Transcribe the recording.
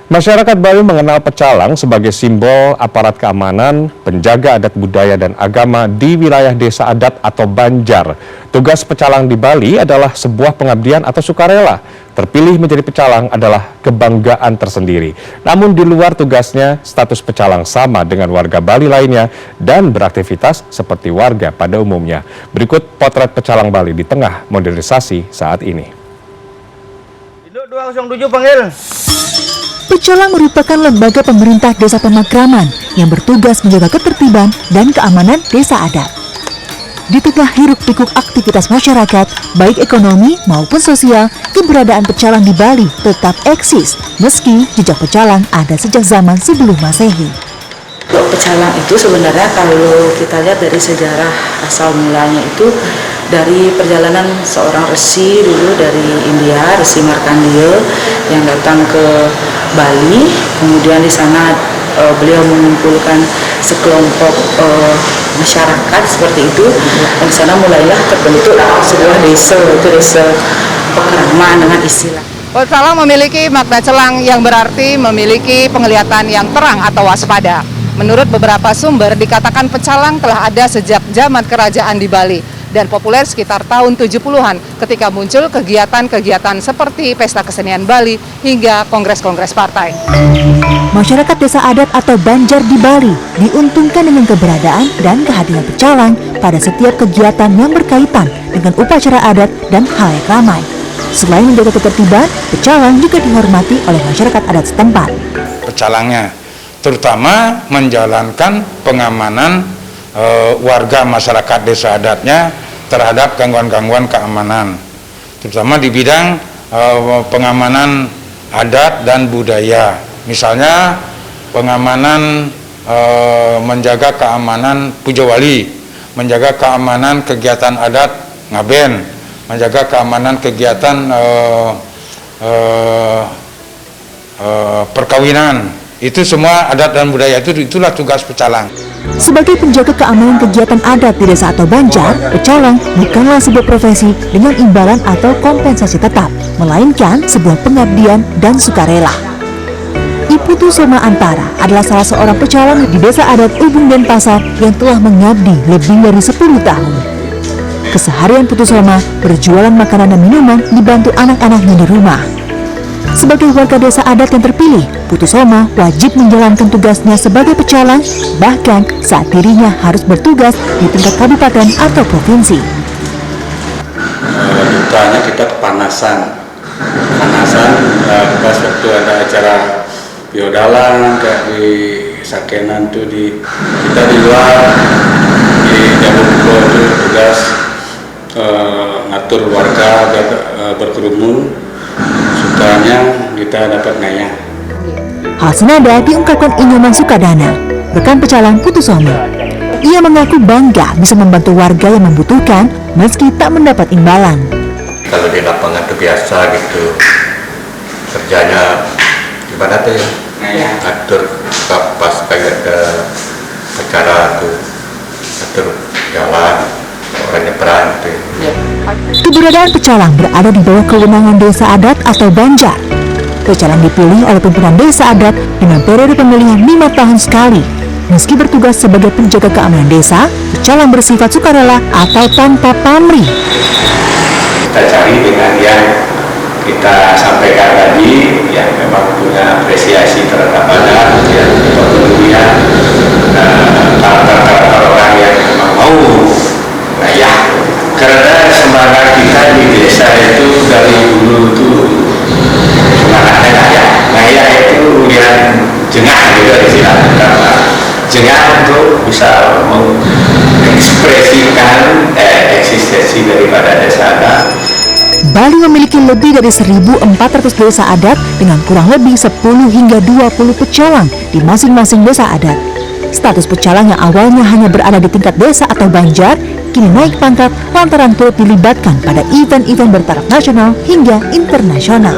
Masyarakat Bali mengenal pecalang sebagai simbol aparat keamanan, penjaga adat budaya dan agama di wilayah desa adat atau Banjar. Tugas pecalang di Bali adalah sebuah pengabdian atau sukarela. Terpilih menjadi pecalang adalah kebanggaan tersendiri. Namun di luar tugasnya, status pecalang sama dengan warga Bali lainnya dan beraktivitas seperti warga pada umumnya. Berikut potret pecalang Bali di tengah modernisasi saat ini. Induk 207 panggil. Pecalang merupakan lembaga pemerintah desa pemakraman yang bertugas menjaga ketertiban dan keamanan desa adat. Di tengah hiruk-pikuk aktivitas masyarakat, baik ekonomi maupun sosial, keberadaan pecalang di Bali tetap eksis, meski jejak pecalang ada sejak zaman sebelum Masehi. Pecalang itu sebenarnya kalau kita lihat dari sejarah asal mulanya itu dari perjalanan seorang resi dulu dari India, Resi Markandeya yang datang ke Bali, kemudian di sana beliau mengumpulkan sekelompok masyarakat seperti itu, dan di sana mulailah terbentuk sebuah desa, itu desa Pekraman dengan istilah. Pecalang memiliki makna celang yang berarti memiliki penglihatan yang terang atau waspada. Menurut beberapa sumber dikatakan pecalang telah ada sejak zaman kerajaan di Bali dan populer sekitar tahun 70-an ketika muncul kegiatan-kegiatan seperti Pesta Kesenian Bali hingga kongres-kongres partai. Masyarakat desa adat atau Banjar di Bali diuntungkan dengan keberadaan dan kehadiran pecalang pada setiap kegiatan yang berkaitan dengan upacara adat dan halayak ramai. Selain menjaga ketertiban, pecalang juga dihormati oleh masyarakat adat setempat. Pecalangnya terutama menjalankan pengamanan warga masyarakat desa adatnya terhadap gangguan-gangguan keamanan, terutama di bidang pengamanan adat dan budaya. Misalnya pengamanan menjaga keamanan Puja Wali, menjaga keamanan kegiatan adat Ngaben, menjaga keamanan kegiatan perkawinan. Itu semua adat dan budaya itulah tugas pecalang. Sebagai penjaga keamanan kegiatan adat di desa atau Banjar, pecalang bukanlah sebuah profesi dengan imbalan atau kompensasi tetap, melainkan sebuah pengabdian dan sukarela. Iputu Soma Antara adalah salah seorang pecalang di desa adat Ubung Denpasar yang telah mengabdi lebih dari 10 tahun. Keseharian Putu Soma berjualan makanan dan minuman dibantu anak-anaknya di rumah. Sebagai warga desa adat yang terpilih, Putu Soma wajib menjalankan tugasnya sebagai pecalang, bahkan saat dirinya harus bertugas di tingkat kabupaten atau provinsi. Dukanya kita kepanasan pas waktu ada acara biodalan kayak di Sakenan tuh kita di luar di Jabuko itu tugas ngatur warga berkerumun. Sukanya kita dapat ngayah. Hal senada diungkapkan Inyoman Sukadana, rekan pecalang Putu Soma. Ia mengaku bangga bisa membantu warga yang membutuhkan meski tak mendapat imbalan. Kalau di lapangan itu biasa gitu, kerjanya gimana tuh ya? Atur pas kayak ke acara tuh, atur jalan orang nyebrang gitu. Keberadaan pecalang berada di bawah kewenangan desa adat atau Banjar. Pecalang dipilih oleh pimpinan desa adat dengan periode pemilihan 5 tahun sekali. Meski bertugas sebagai penjaga keamanan desa, pecalang bersifat sukarela atau tanpa pamrih. Kita cari dengan yang kita sampaikan tadi, yang memang punya apresiasi terhadap adat, yang kemudian karakter-karakter orang yang memang mau ngayah. Karena semangat kita di desa itu dari dulu itu semangatnya ngayah itu yang jengah gitu istilahnya, jengah untuk bisa mengekspresikan eksistensi daripada desa adat. Bali memiliki lebih dari 1.400 desa adat dengan kurang lebih 10 hingga 20 pecalang di masing-masing desa adat. Status pecalang yang awalnya hanya berada di tingkat desa atau Banjar, kini naik pangkat lantaran turut dilibatkan pada event-event bertaraf nasional hingga internasional.